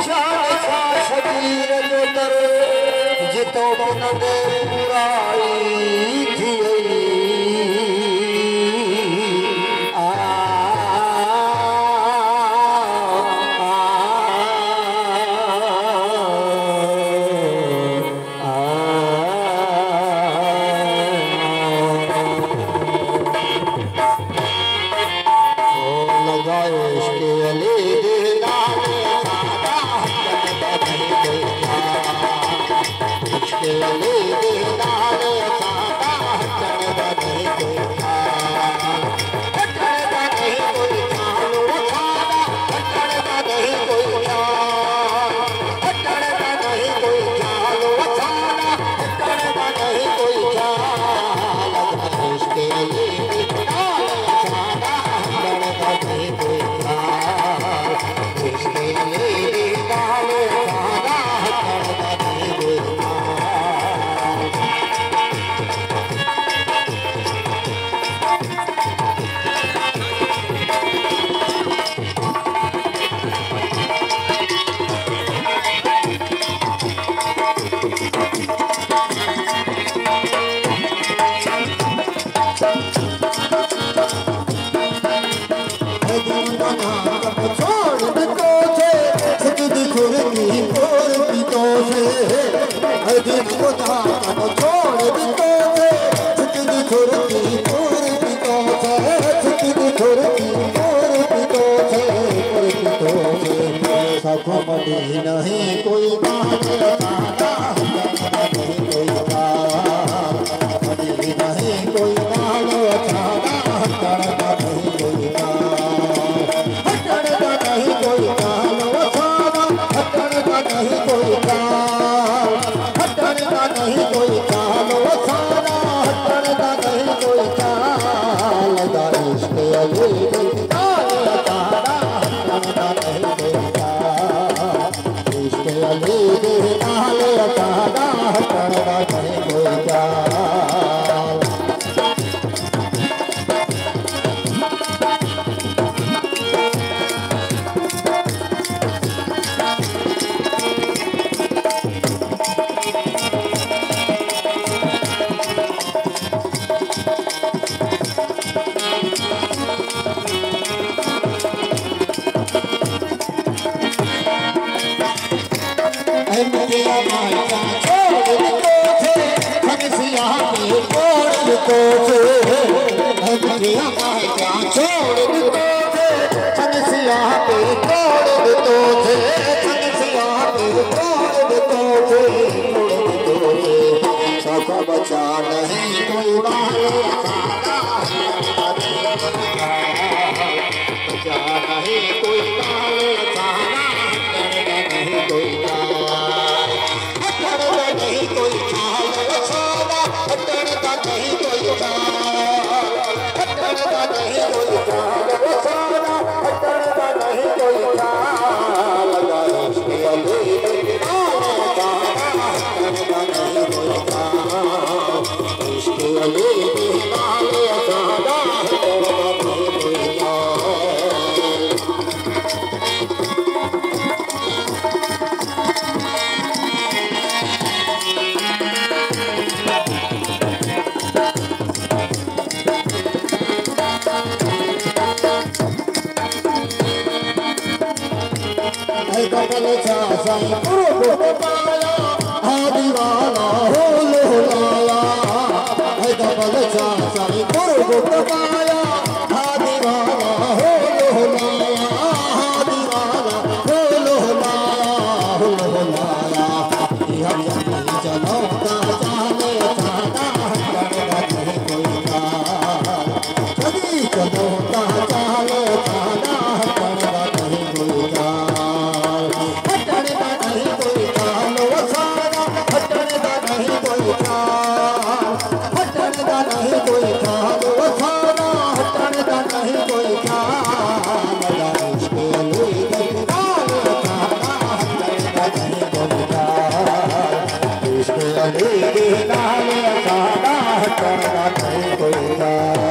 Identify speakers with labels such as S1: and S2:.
S1: शान सा शबीर जो दर जितो बुलंद बुराई थी नहीं कोई बात नहीं कोई बात नहीं कोई बात नहीं कोई नहीं कोई नहीं कोई नहीं कोई नहीं कोई लगा इसके बचा नहीं कोई बचा नहीं कोई नहीं कोई नहीं कोई दीवाना हो लोलाया डबल चाचा गुरु पाया दीवाना हो लोलाया दीवाना हो लोलाया चलौता जाने चलौता जाने कोई